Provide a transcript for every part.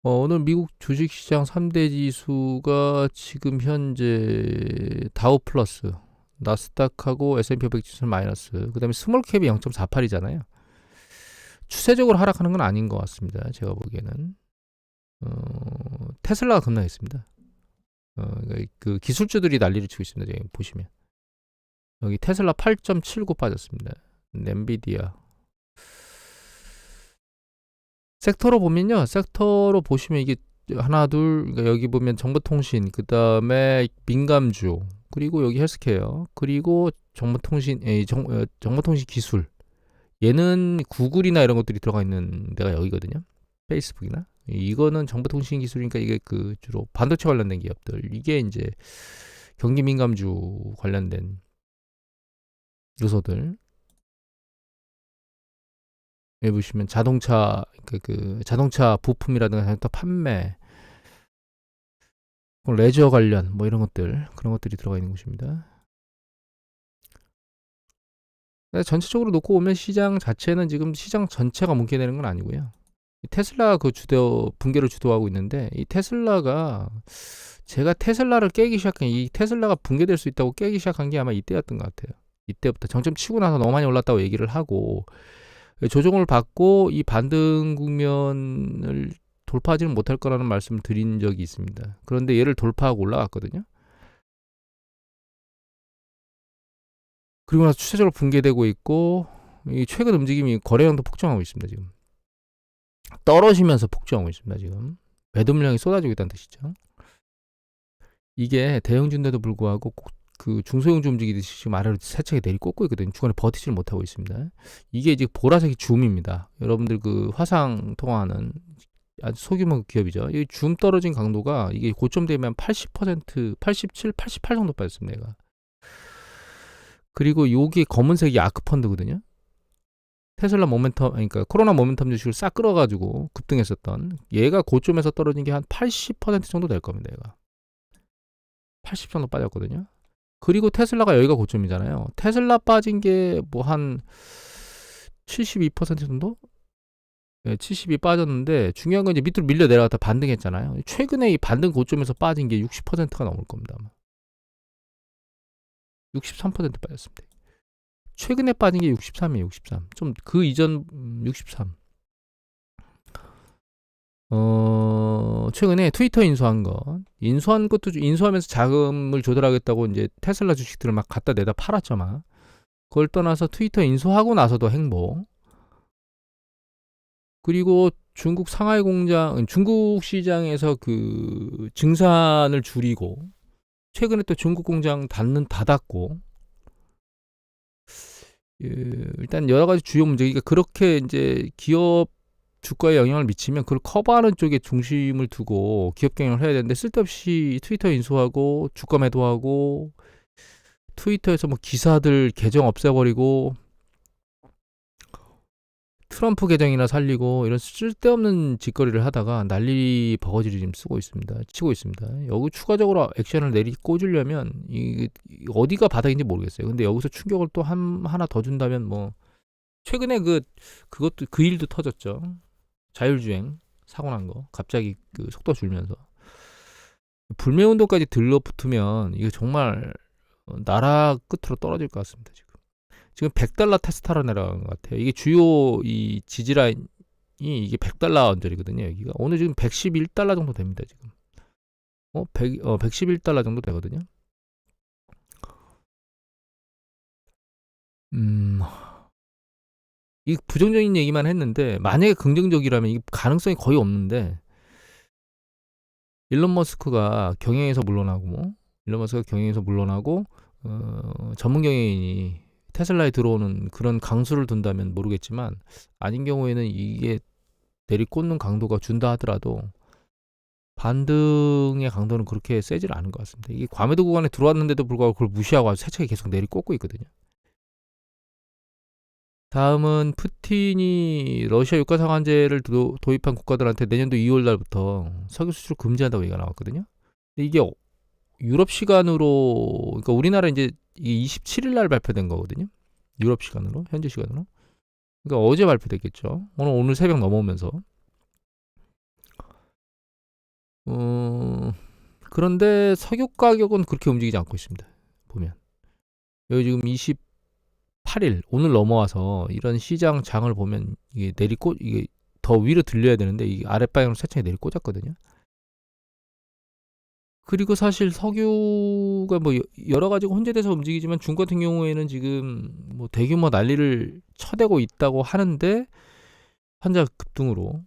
오늘 미국 주식시장 3대 지수가 지금 현재 다우 플러스, 나스닥하고 S&P 500 지수는 마이너스, 그 다음에 스몰캡이 0.48이잖아요. 추세적으로 하락하는 건 아닌 것 같습니다. 제가 보기에는. 테슬라가 급락했습니다. 그러니까 그 기술주들이 난리를 치고 있습니다. 지금 보시면. 여기 테슬라 8.79 빠졌습니다. 엔비디아. 섹터로 보면요. 섹터로 보시면 이게 하나 둘 그러니까 여기 보면 정보통신 그다음에 민감주 그리고 여기 헬스케어 그리고 정보통신 기술 얘는 구글이나 이런 것들이 들어가 있는 데가 여기거든요. 페이스북이나 이거는 정보통신 기술이니까 이게 그 주로 반도체 관련된 기업들 이게 이제 경기 민감주 관련된 요소들 여기 보시면 자동차 그 자동차 부품이라든가 자동차 판매 레저 관련 뭐 이런 것들 그런 것들이 들어가 있는 곳입니다. 전체적으로 놓고 보면 시장 자체는 지금 시장 전체가 뭉개되는 건 아니고요. 테슬라가 그 붕괴를 주도하고 있는데 이 테슬라가 제가 테슬라를 깨기 시작한 이 테슬라가 붕괴될 수 있다고 깨기 시작한 게 아마 이때였던 것 같아요. 이때부터 정점 치고 나서 너무 많이 올랐다고 얘기를 하고 조정을 받고 이 반등 국면을 돌파하지는 못할 거라는 말씀을 드린 적이 있습니다. 그런데 얘를 돌파하고 올라갔거든요. 그리고 나서 추세적으로 붕괴되고 있고 이 최근 움직임이 거래량도 폭증하고 있습니다. 지금 떨어지면서 폭증하고 있습니다. 지금 매도 물량이 쏟아지고 있다는 뜻이죠. 이게 대형주인데도 불구하고 그 중소형주 움직이듯이 지금 아래로 세차게 내리꽂고 있거든요. 중간에 버티지를 못하고 있습니다. 이게 이제 보라색이 줌입니다. 여러분들 그 화상 통화하는 아주 소규모 기업이죠. 이 줌 떨어진 강도가 이게 고점 되면 80%, 87, 88 정도 빠졌습니다. 얘가. 그리고 요게 검은색이 아크펀드거든요. 테슬라 모멘텀, 그러니까 코로나 모멘텀 주식을 싹 끌어가지고 급등했었던 얘가 고점에서 떨어진 게 한 80% 정도 될 겁니다. 얘가 80 정도 빠졌거든요. 그리고 테슬라가 여기가 고점이잖아요. 테슬라 빠진 게 뭐 한 72% 정도? 네, 72 빠졌는데 중요한 건 이제 밑으로 밀려 내려갔다 반등했잖아요. 최근에 이 반등 고점에서 빠진 게 60%가 넘을 겁니다. 63% 빠졌습니다. 최근에 빠진 게 63이에요. 63. 좀 그 이전 63. 최근에 트위터 인수한 거. 인수한 것도 인수하면서 자금을 조달하겠다고 이제 테슬라 주식들을 막 갖다 내다 팔았죠, 막. 그걸 떠나서 트위터 인수하고 나서도 행보. 그리고 중국 상하이 공장, 중국 시장에서 그 증산을 줄이고, 최근에 또 중국 공장 닫았고, 일단 여러 가지 주요 문제, 그러니까 그렇게 이제 기업 주가에 영향을 미치면 그걸 커버하는 쪽에 중심을 두고 기업 경영을 해야 되는데 쓸데없이 트위터 인수하고 주가 매도하고 트위터에서 뭐 기사들 계정 없애버리고 트럼프 계정이나 살리고 이런 쓸데없는 짓거리를 하다가 난리 버거지를 지금 치고 있습니다. 여기 추가적으로 액션을 꽂으려면 어디가 바닥인지 모르겠어요. 근데 여기서 충격을 또 하나 더 준다면 뭐 최근에 그것도 그 일도 터졌죠. 자율주행 사고 난 거 갑자기 그 속도 줄면서 불매운동까지 들러붙으면 이게 정말 나라 끝으로 떨어질 것 같습니다. 지금 100달러 테스타로 내려간 것 같아요. 이게 주요 이 지지라인이 이게 100달러 언저리거든요. 여기가 오늘 지금 111달러 정도 됩니다. 지금 111달러 정도 되거든요. 이 부정적인 얘기만 했는데 만약에 긍정적이라면 이 가능성이 거의 없는데 일론 머스크가 경영에서 물러나고 전문 경영인이 테슬라에 들어오는 그런 강수를 둔다면 모르겠지만 아닌 경우에는 이게 내리꽂는 강도가 준다 하더라도 반등의 강도는 그렇게 세질 않은 것 같습니다. 이게 과매도 구간에 들어왔는데도 불구하고 그걸 무시하고 아주 세차게 계속 내리꽂고 있거든요. 다음은 푸틴이 러시아 유가상한제를 도입한 국가들한테 내년도 2월 달부터 석유 수출 금지한다고 얘기가 나왔거든요. 근데 이게 유럽 시간으로 그러니까 우리나라 이제 27일 날 발표된 거거든요. 유럽 시간으로 현재 시간으로. 그러니까 어제 발표됐겠죠. 오늘 새벽 넘어오면서 어, 그런데 석유 가격은 그렇게 움직이지 않고 있습니다. 보면 여기 지금 28일 오늘 넘어와서 이런 시장 장을 보면 이게 이게 더 위로 들려야 되는데 이게 아랫방향으로 세차게 내리꽂았거든요. 그리고 사실 석유가 뭐 여러 가지가 혼재돼서 움직이지만 중 같은 경우에는 지금 뭐 대규모 난리를 쳐대고 있다고 하는데 환자 급등으로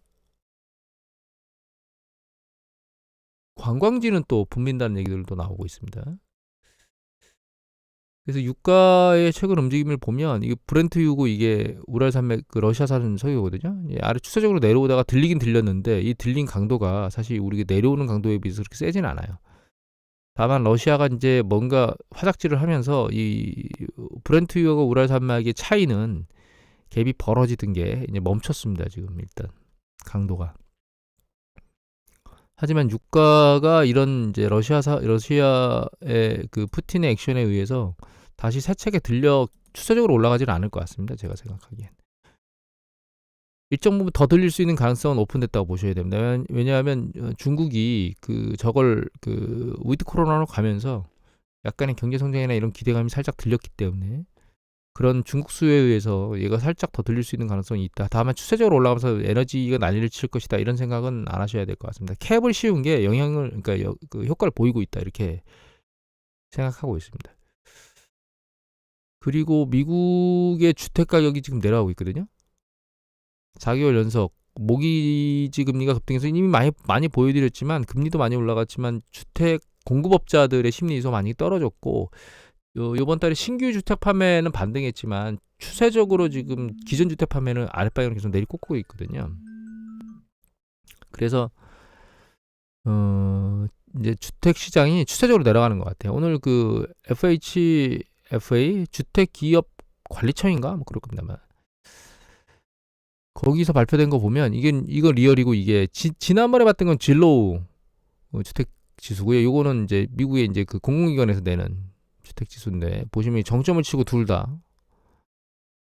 관광지는 또 붐빈다는 얘기들도 나오고 있습니다. 그래서 유가의 최근 움직임을 보면 이게 브렌트유고 이게 우랄산맥 그 러시아산 석유거든요. 아래 추세적으로 내려오다가 들리긴 들렸는데 이 들린 강도가 사실 우리가 내려오는 강도에 비해서 그렇게 세진 않아요. 다만 러시아가 이제 뭔가 화작질을 하면서 이 브렌트유가 우랄산맥의 차이는 갭이 벌어지던 게 이제 멈췄습니다. 지금 일단 강도가. 하지만 유가가 이런 이제 러시아의 그 푸틴의 액션에 의해서 다시 세차게 들려 추세적으로 올라가지는 않을 것 같습니다. 제가 생각하기엔. 일정 부분 더 들릴 수 있는 가능성은 오픈됐다고 보셔야 됩니다. 왜냐하면 중국이 저걸 위드 코로나로 가면서 약간의 경제 성장이나 이런 기대감이 살짝 들렸기 때문에 그런 중국 수요에 의해서 얘가 살짝 더 들릴 수 있는 가능성이 있다. 다만 추세적으로 올라가면서 에너지가 난리를 칠 것이다. 이런 생각은 안 하셔야 될 것 같습니다. 캡을 씌운 게 영향을 그러니까 그 효과를 보이고 있다. 이렇게 생각하고 있습니다. 그리고 미국의 주택 가격이 지금 내려가고 있거든요. 4개월 연속 모기지 금리가 급등해서 이미 많이 보여드렸지만 금리도 많이 올라갔지만 주택 공급업자들의 심리도 많이 떨어졌고 요번 달에 신규 주택 판매는 반등했지만 추세적으로 지금 기존 주택 판매는 아랫방향으로 계속 내리꽂고 있거든요. 그래서 이제 주택 시장이 추세적으로 내려가는 것 같아요. 오늘 그 FHFA 주택 기업 관리청인가 뭐 그럴 겁니다만 거기서 발표된 거 보면 이거 리얼이고 이게 지난번에 봤던 건 진로우 주택 지수고요. 요거는 이제 미국의 이제 그 공공기관에서 내는 주택 지수인데 보시면 정점을 치고 둘 다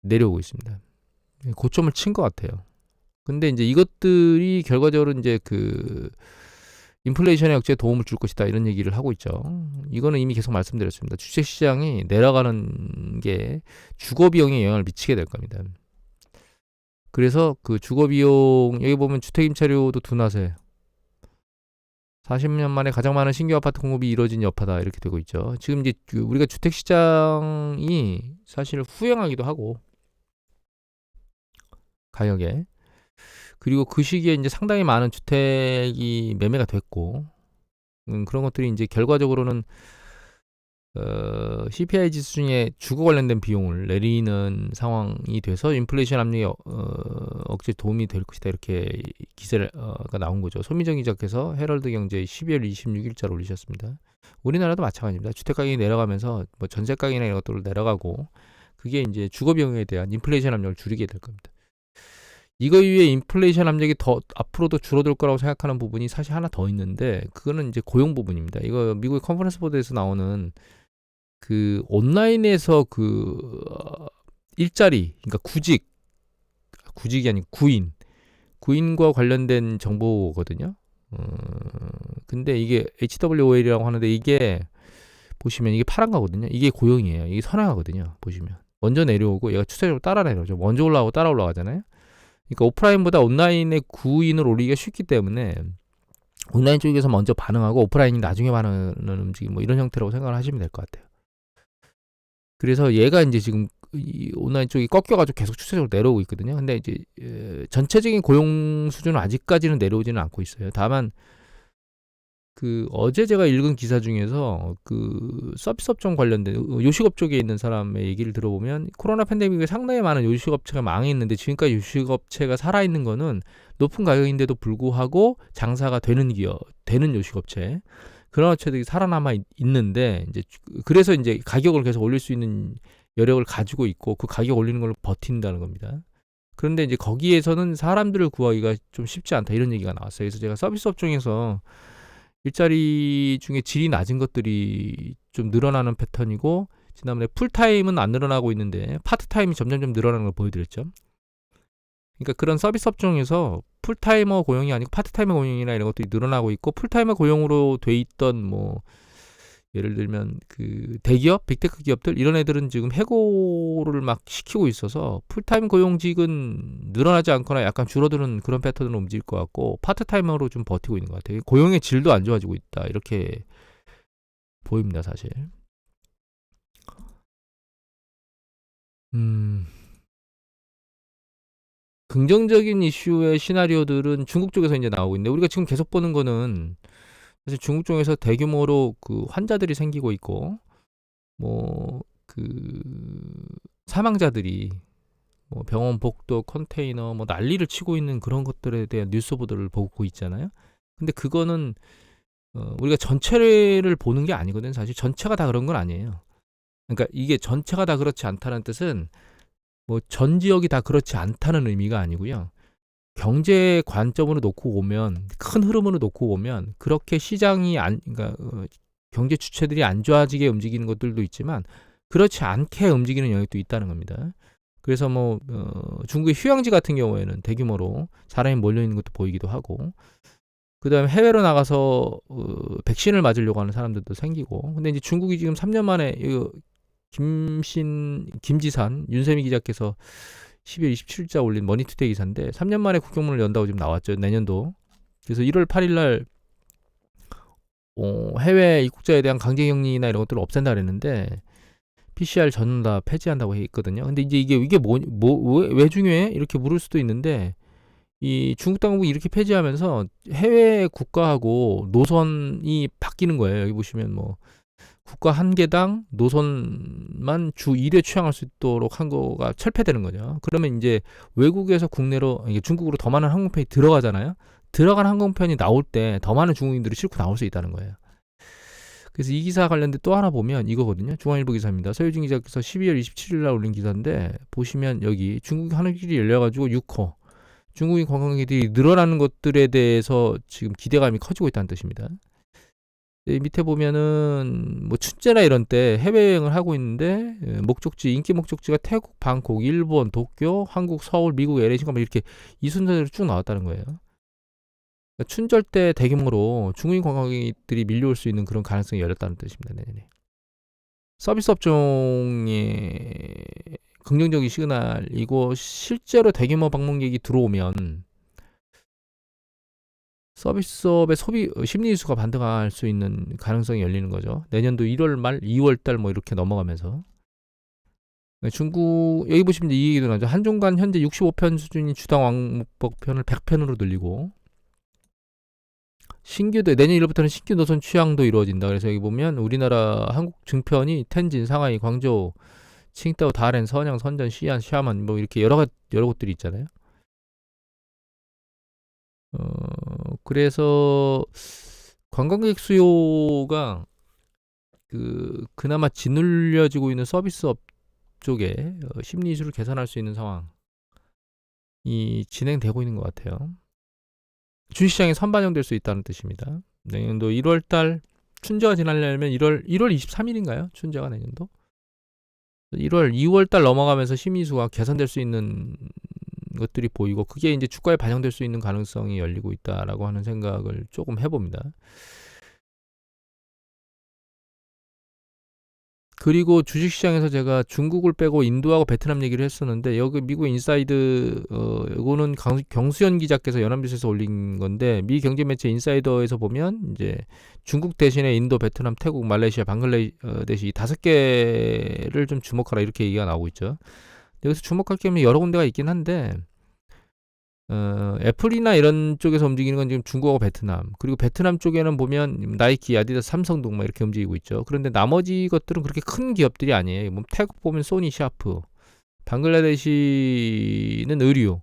내려오고 있습니다. 고점을 친 것 같아요. 근데 이제 이것들이 결과적으로 이제 그 인플레이션의 억제에 도움을 줄 것이다 이런 얘기를 하고 있죠. 이거는 이미 계속 말씀드렸습니다. 주식 시장이 내려가는 게 주거 비용에 영향을 미치게 될 겁니다. 그래서 그 주거 비용 여기 보면 주택 임차료도 둔화세 40년 만에 가장 많은 신규 아파트 공급이 이뤄진 여파다 이렇게 되고 있죠. 지금 이제 우리가 주택 시장이 사실 후행하기도 하고 가격에 그리고 그 시기에 이제 상당히 많은 주택이 매매가 됐고 그런 것들이 이제 결과적으로는 CPI 지수 중에 주거 관련된 비용을 내리는 상황이 돼서 인플레이션 압력이 억제 도움이 될 것이다 이렇게 기사가 나온 거죠. 손미정 기자께서 헤럴드 경제 12월 26일자로 올리셨습니다. 우리나라도 마찬가지입니다. 주택 가격이 내려가면서 뭐 전세 가격이나 이런 것들을 내려가고 그게 이제 주거 비용에 대한 인플레이션 압력을 줄이게 될 겁니다. 이거 이외에 인플레이션 압력이 더 앞으로도 줄어들 거라고 생각하는 부분이 사실 하나 더 있는데 그거는 이제 고용 부분입니다. 이거 미국의 컨퍼런스 보드에서 나오는 그 온라인에서 일자리 그러니까 구직이 아니고 구인과 관련된 정보거든요. 근데 이게 HWOL이라고 하는데 이게 보시면 이게 파란 거거든요. 이게 고용이에요. 이게 선행하거든요. 보시면 먼저 내려오고 얘가 추세적으로 따라 내려오죠. 먼저 올라오고 따라 올라가잖아요. 그러니까 오프라인보다 온라인의 구인을 올리기가 쉽기 때문에 온라인 쪽에서 먼저 반응하고 오프라인이 나중에 반응하는 움직임 뭐 이런 형태라고 생각을 하시면 될 것 같아요. 그래서 얘가 이제 지금 이 온라인 쪽이 꺾여가지고 계속 추세적으로 내려오고 있거든요. 근데 이제 전체적인 고용 수준은 아직까지는 내려오지는 않고 있어요. 다만 그 어제 제가 읽은 기사 중에서 그 서비스 업종 관련된 요식업 쪽에 있는 사람의 얘기를 들어보면 코로나 팬데믹에 상당히 많은 요식업체가 망했는데 지금까지 요식업체가 살아있는 거는 높은 가격인데도 불구하고 장사가 되는 요식업체 그런 업체들이 살아남아 있는데 이제 그래서 이제 가격을 계속 올릴 수 있는 여력을 가지고 있고 그 가격 올리는 걸로 버틴다는 겁니다. 그런데 이제 거기에서는 사람들을 구하기가 좀 쉽지 않다 이런 얘기가 나왔어요. 그래서 제가 서비스 업종에서 일자리 중에 질이 낮은 것들이 좀 늘어나는 패턴이고 지난번에 풀타임은 안 늘어나고 있는데 파트타임이 점점점 늘어나는 걸 보여드렸죠. 그러니까 그런 서비스 업종에서 풀타이머 고용이 아니고 파트타이머 고용이나 이런 것들이 늘어나고 있고, 풀타이머 고용으로 돼 있던 뭐 예를 들면 그 대기업, 빅테크 기업들 이런 애들은 지금 해고를 막 시키고 있어서 풀타임 고용직은 늘어나지 않거나 약간 줄어드는 그런 패턴으로 움직일 것 같고, 파트타이머로 좀 버티고 있는 것 같아요. 고용의 질도 안 좋아지고 있다, 이렇게 보입니다, 사실. 긍정적인 이슈의 시나리오들은 중국 쪽에서 이제 나오고 있는데, 우리가 지금 계속 보는 거는 사실 중국 쪽에서 대규모로 그 환자들이 생기고 있고, 뭐 그 사망자들이 뭐 병원 복도 컨테이너 뭐 난리를 치고 있는 그런 것들에 대한 뉴스 보도를 보고 있잖아요. 근데 그거는 우리가 전체를 보는 게 아니거든. 사실 전체가 다 그런 건 아니에요. 그러니까 이게 전체가 다 그렇지 않다는 뜻은 뭐 전 지역이 다 그렇지 않다는 의미가 아니고요. 경제 관점으로 놓고 보면, 큰 흐름으로 놓고 보면 그렇게 시장이 그러니까 경제 주체들이 안 좋아지게 움직이는 것들도 있지만 그렇지 않게 움직이는 영역도 있다는 겁니다. 그래서 뭐 중국의 휴양지 같은 경우에는 대규모로 사람이 몰려 있는 것도 보이기도 하고, 그다음에 해외로 나가서 백신을 맞으려고 하는 사람들도 생기고. 근데 이제 중국이 지금 3년 만에 김지산 윤세미 기자께서 12월 27일자 올린 머니투데이 기사인데, 3년 만에 국경문을 연다고 지금 나왔죠, 내년도. 그래서 1월 8일 날 해외 입국자에 대한 강제격리나 이런 것들을 없앤다 그랬는데 PCR 전부 다 폐지한다고 했거든요. 근데 이제 이게 왜 중요해? 이렇게 물을 수도 있는데, 이 중국 당국이 이렇게 폐지하면서 해외 국가하고 노선이 바뀌는 거예요. 여기 보시면 뭐 국가 한 개당 노선만 주 1회 취항할 수 있도록 한 거가 철폐되는 거죠. 그러면 이제 외국에서 국내로, 중국으로 더 많은 항공편이 들어가잖아요. 들어간 항공편이 나올 때 더 많은 중국인들이 싣고 나올 수 있다는 거예요. 그래서 이 기사 관련된 또 하나 보면 이거거든요. 중앙일보 기사입니다. 서유진 기자께서 12월 27일 날 올린 기사인데, 보시면 여기 중국 하늘길이 열려가지고 6호 중국인 관광객들이 늘어나는 것들에 대해서 지금 기대감이 커지고 있다는 뜻입니다. 밑에 보면은 뭐 춘제나 이런 때 해외여행을 하고 있는데, 인기 목적지가 태국, 방콕, 일본, 도쿄, 한국, 서울, 미국, LA, 싱가포르 이렇게 이 순서대로 쭉 나왔다는 거예요. 그러니까 춘절 때 대규모로 중국인 관광객들이 밀려올 수 있는 그런 가능성이 열렸다는 뜻입니다, 내년에. 서비스 업종의 긍정적인 시그널이고, 실제로 대규모 방문객이 들어오면 서비스업의 심리 지수가 반등할 수 있는 가능성이 열리는 거죠. 내년도 1월 말, 2월 달 뭐 이렇게 넘어가면서. 중국 여기 보시면 이 얘기도 나죠. 한중간 현재 65편 수준인 주당 왕복편을 100편으로 늘리고, 내년 1월부터는 신규 노선 취항도 이루어진다. 그래서 여기 보면 우리나라 한국 증편이 텐진, 상하이, 광저우, 칭다오, 다롄, 선양, 선전, 시안, 샤먼 뭐 이렇게 여러 곳들이 있잖아요. 그래서 관광객 수요가 그나마 짓눌려지고 있는 서비스업 쪽에 심리 이슈를 개선할 수 있는 상황이 진행되고 있는 것 같아요. 주식시장이 선반영될 수 있다는 뜻입니다. 내년도 1월달 춘제가 지나려면 1월 23일인가요? 춘제가 내년도 2월달 넘어가면서 심리수가 개선될 수 있는 것들이 보이고, 그게 이제 주가에 반영될 수 있는 가능성이 열리고 있다라고 하는 생각을 조금 해봅니다. 그리고 주식시장에서 제가 중국을 빼고 인도하고 베트남 얘기를 했었는데, 여기 미국 인사이드 이거는 경수현 기자께서 연합뉴스에서 올린 건데, 미 경제 매체 인사이더에서 보면 이제 중국 대신에 인도, 베트남, 태국, 말레이시아, 방글라데시 5개를 좀 주목하라 이렇게 얘기가 나오고 있죠. 여기서 주목할 게 여러 군데가 있긴 한데, 애플이나 이런 쪽에서 움직이는 건 지금 중국하고 베트남, 그리고 베트남 쪽에는 보면 나이키, 아디다스, 삼성 등 막 이렇게 움직이고 있죠. 그런데 나머지 것들은 그렇게 큰 기업들이 아니에요. 뭐 태국 보면 소니, 샤프, 방글라데시는 의류.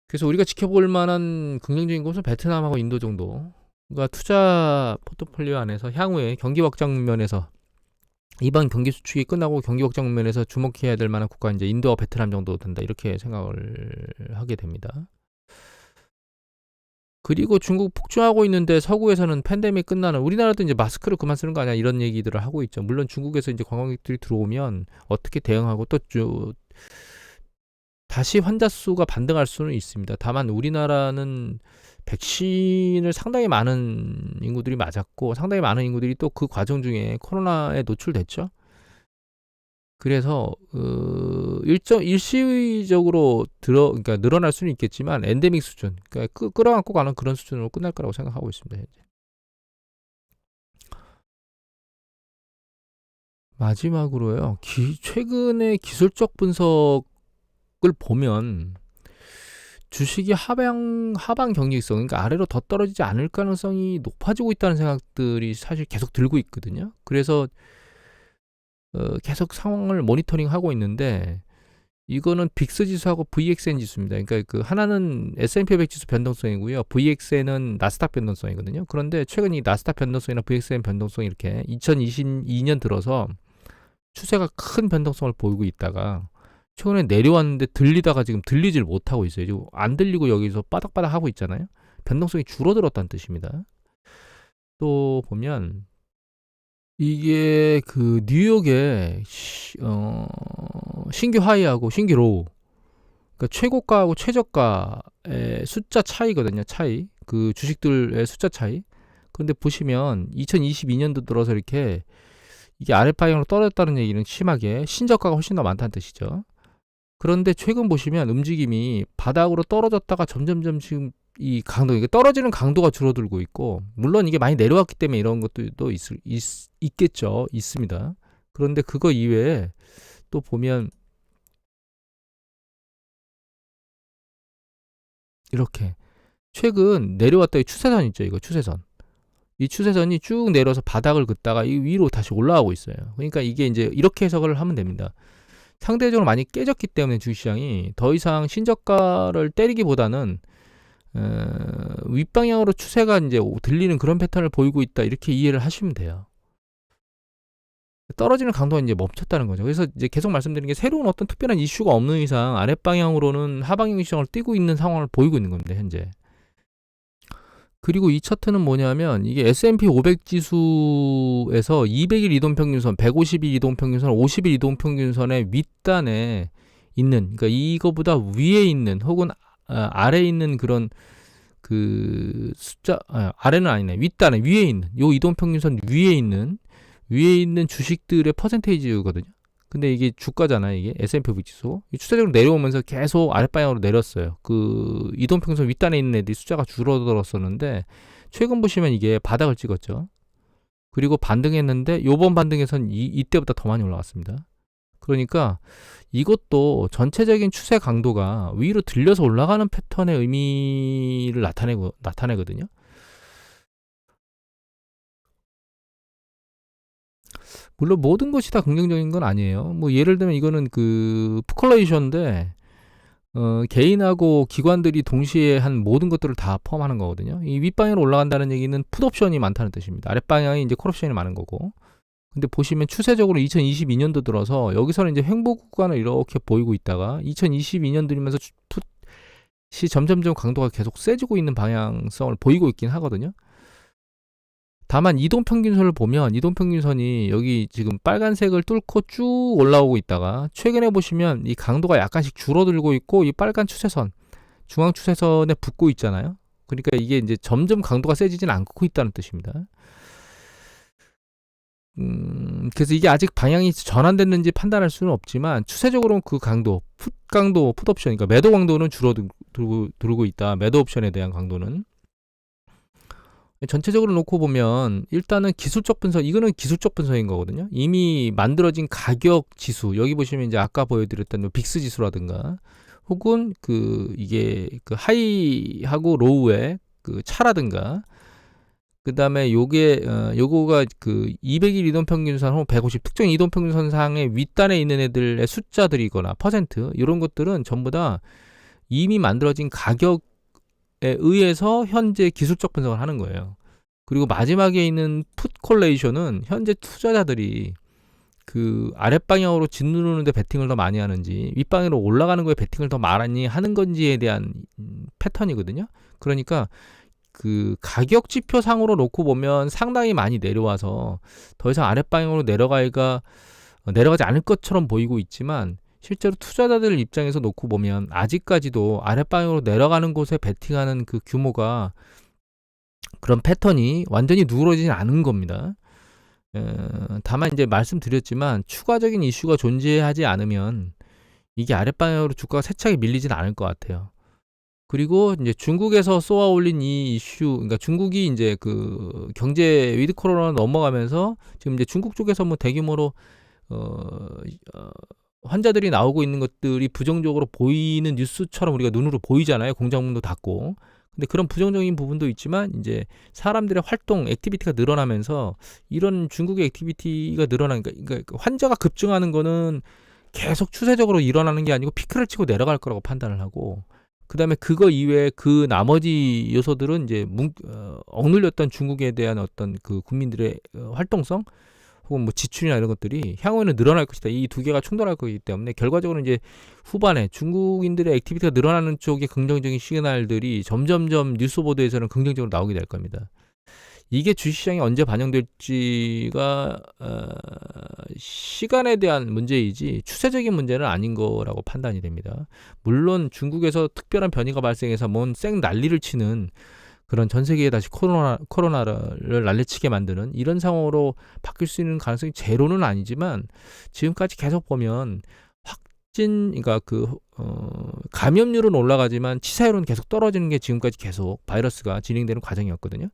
그래서 우리가 지켜볼 만한 긍정적인 곳은 베트남하고 인도 정도가 투자 포트폴리오 안에서 향후에 경기 확장 면에서, 이번 경기 수축이 끝나고 경기 확장 면에서 주목해야 될 만한 국가 이제 인도와 베트남 정도 된다, 이렇게 생각을 하게 됩니다. 그리고 중국 폭증하고 있는데 서구에서는 팬데믹 끝나는, 우리나라도 이제 마스크를 그만 쓰는 거 아니야 이런 얘기들을 하고 있죠. 물론 중국에서 이제 관광객들이 들어오면 어떻게 대응하고, 또 다시 환자 수가 반등할 수는 있습니다. 다만 우리나라는 백신을 상당히 많은 인구들이 맞았고 상당히 많은 인구들이 또 그 과정 중에 코로나에 노출됐죠. 그래서 일시적으로 그러니까 늘어날 수는 있겠지만 엔데믹 수준, 그러니까 끌어안고 가는 그런 수준으로 끝날 거라고 생각하고 있습니다. 현재. 마지막으로요. 최근의 기술적 분석을 보면 주식이 하방 경직성, 그러니까 아래로 더 떨어지지 않을 가능성이 높아지고 있다는 생각들이 사실 계속 들고 있거든요. 그래서 계속 상황을 모니터링하고 있는데 이거는 빅스 지수하고 VXN 지수입니다. 그러니까 그 하나는 S&P 500 지수 변동성이고요. VXN은 나스닥 변동성이거든요. 그런데 최근 이 나스닥 변동성이나 VXN 변동성이 이렇게 2022년 들어서 추세가 큰 변동성을 보이고 있다가 최근에 내려왔는데 들리다가 지금 들리질 못하고 있어요. 지금 안 들리고 여기서 바닥바닥 하고 있잖아요. 변동성이 줄어들었다는 뜻입니다. 또 보면 이게 그 뉴욕의 신규 하이하고 신규 로우, 그러니까 최고가하고 최저가의 숫자 차이거든요. 그 주식들의 숫자 차이. 그런데 보시면 2022년도 들어서 이렇게 이게 아랫방향으로 떨어졌다는 얘기는 심하게 신저가가 훨씬 더 많다는 뜻이죠. 그런데 최근 보시면 움직임이 바닥으로 떨어졌다가 점점점 지금 이 강도, 이게 떨어지는 강도가 줄어들고 있고, 물론 이게 많이 내려왔기 때문에 이런 것도 있겠죠. 있습니다. 그런데 그거 이외에 또 보면 이렇게 최근 내려왔다 이 추세선 있죠. 이거 추세선. 이 추세선이 쭉 내려서 바닥을 긋다가 이 위로 다시 올라가고 있어요. 그러니까 이게 이제 이렇게 해석을 하면 됩니다. 상대적으로 많이 깨졌기 때문에 주시장이 더 이상 신저가를 때리기보다는 윗방향으로 추세가 이제 들리는 그런 패턴을 보이고 있다, 이렇게 이해를 하시면 돼요. 떨어지는 강도가 이제 멈췄다는 거죠. 그래서 이제 계속 말씀드리는 게 새로운 어떤 특별한 이슈가 없는 이상 아랫방향으로는 하방향 시장을 뛰고 있는 상황을 보이고 있는 겁니다, 현재. 그리고 이 차트는 뭐냐면 이게 S&P 500 지수에서 200일 이동평균선, 150일 이동평균선, 50일 이동평균선의 윗단에 있는, 그러니까 이거보다 위에 있는 혹은 아래에 있는 그런 그 숫자, 아래는 아니네, 윗단에 위에 있는 요 이동평균선 위에 있는 주식들의 퍼센테이지거든요. 근데 이게 주가잖아요. 이게 S&P 500 지수. 추세적으로 내려오면서 계속 아랫방향으로 내렸어요. 그 이동평균선 윗단에 있는 애들이 숫자가 줄어들었었는데 최근 보시면 이게 바닥을 찍었죠. 그리고 반등했는데 요번 반등에선 이때보다 더 많이 올라갔습니다. 그러니까 이것도 전체적인 추세 강도가 위로 들려서 올라가는 패턴의 의미를 나타내거든요. 물론 모든 것이 다 긍정적인 건 아니에요. 뭐 예를 들면 이거는 그 푸컬레이션인데 개인하고 기관들이 동시에 한 모든 것들을 다 포함하는 거거든요. 이 윗방향으로 올라간다는 얘기는 풋옵션이 많다는 뜻입니다. 아랫방향이 이제 콜옵션이 많은 거고. 근데 보시면 추세적으로 2022년도 들어서 여기서는 이제 횡보 구간을 이렇게 보이고 있다가 2022년 들면서 풋이 점점점 강도가 계속 세지고 있는 방향성을 보이고 있긴 하거든요. 다만 이동평균선을 보면 이동평균선이 여기 지금 빨간색을 뚫고 쭉 올라오고 있다가 최근에 보시면 이 강도가 약간씩 줄어들고 있고 이 빨간 추세선, 중앙 추세선에 붙고 있잖아요. 그러니까 이게 이제 점점 강도가 세지진 않고 있다는 뜻입니다. 그래서 이게 아직 방향이 전환됐는지 판단할 수는 없지만 추세적으로는 그 강도, 풋옵션, 그러니까 매도 강도는 줄어들고 있다. 매도 옵션에 대한 강도는. 전체적으로 놓고 보면 일단은 기술적 분석, 이거는 기술적 분석인 거거든요. 이미 만들어진 가격 지수, 여기 보시면 이제 아까 보여드렸던 빅스 지수라든가 혹은 그 이게 그 하이하고 로우의 그 차라든가, 그 다음에 요거가 그 200일 이동평균선 혹은 150 특정 이동평균선상의 윗단에 있는 애들의 숫자들이거나 퍼센트, 이런 것들은 전부 다 이미 만들어진 가격 의해서 현재 기술적 분석을 하는 거예요. 그리고 마지막에 있는 풋 콜레이션은 현재 투자자들이 그 아랫방향으로 짓누르는데 베팅을 더 많이 하는지 윗방향으로 올라가는 거에 베팅을 더 많이 하는 건지에 대한 패턴이거든요. 그러니까 그 가격 지표상으로 놓고 보면 상당히 많이 내려와서 더 이상 아랫방향으로 내려가지 않을 것처럼 보이고 있지만 실제로 투자자들 입장에서 놓고 보면 아직까지도 아랫방향으로 내려가는 곳에 베팅하는 그 규모가 그런 패턴이 완전히 누그러지진 않은 겁니다. 다만 이제 말씀드렸지만 추가적인 이슈가 존재하지 않으면 이게 아랫방향으로 주가가 세차게 밀리진 않을 것 같아요. 그리고 이제 중국에서 쏘아 올린 이 이슈, 그러니까 중국이 이제 그 경제 위드 코로나 넘어가면서 지금 이제 중국 쪽에서 뭐 대규모로 환자들이 나오고 있는 것들이 부정적으로 보이는 뉴스처럼 우리가 눈으로 보이잖아요. 공장문도 닫고. 근데 그런 부정적인 부분도 있지만 이제 사람들의 활동, 액티비티가 늘어나면서 이런 중국의 액티비티가 늘어나니까 그러니까 환자가 급증하는 거는 계속 추세적으로 일어나는 게 아니고 피크를 치고 내려갈 거라고 판단을 하고, 그다음에 그거 이외에 그 나머지 요소들은 이제 억눌렸던 중국에 대한 어떤 그 국민들의 활동성 혹은 뭐 지출이나 이런 것들이 향후에는 늘어날 것이다. 이 두 개가 충돌할 거기 때문에 결과적으로 이제 후반에 중국인들의 액티비티가 늘어나는 쪽의 긍정적인 시그널들이 점점점 뉴스 보도에서는 긍정적으로 나오게 될 겁니다. 이게 주식시장에 언제 반영될지가 시간에 대한 문제이지 추세적인 문제는 아닌 거라고 판단이 됩니다. 물론 중국에서 특별한 변이가 발생해서 뭔 쌩 난리를 치는 그런 전 세계에 다시 코로나를 난리치게 만드는 이런 상황으로 바뀔 수 있는 가능성이 제로는 아니지만 지금까지 계속 보면 그러니까 감염률은 올라가지만 치사율은 계속 떨어지는 게 지금까지 계속 바이러스가 진행되는 과정이었거든요.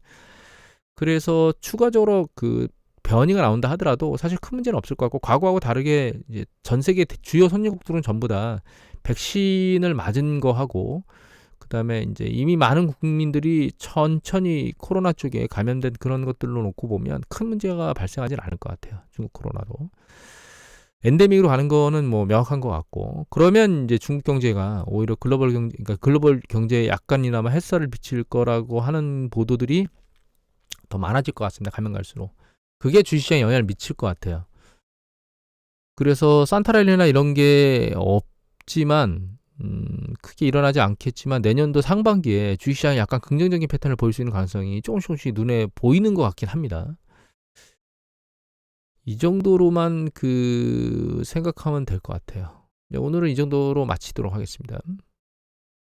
그래서 추가적으로 그 변이가 나온다 하더라도 사실 큰 문제는 없을 것 같고, 과거하고 다르게 이제 전 세계 주요 선진국들은 전부 다 백신을 맞은 거 하고, 그다음에 이제 이미 많은 국민들이 천천히 코로나 쪽에 감염된 그런 것들로 놓고 보면 큰 문제가 발생하지는 않을 것 같아요. 중국 코로나도. 엔데믹으로 가는 거는 뭐 명확한 것 같고, 그러면 이제 중국 경제가 오히려 그러니까 글로벌 경제에 약간이나마 햇살을 비칠 거라고 하는 보도들이 더 많아질 것 같습니다. 가면 갈수록. 그게 주식시장에 영향을 미칠 것 같아요. 그래서 산타랠리나 이런 게 없지만 크게 일어나지 않겠지만 내년도 상반기에 주식시장이 약간 긍정적인 패턴을 보일 수 있는 가능성이 조금씩 눈에 보이는 것 같긴 합니다. 이 정도로만 생각하면 될 것 같아요. 오늘은 이 정도로 마치도록 하겠습니다.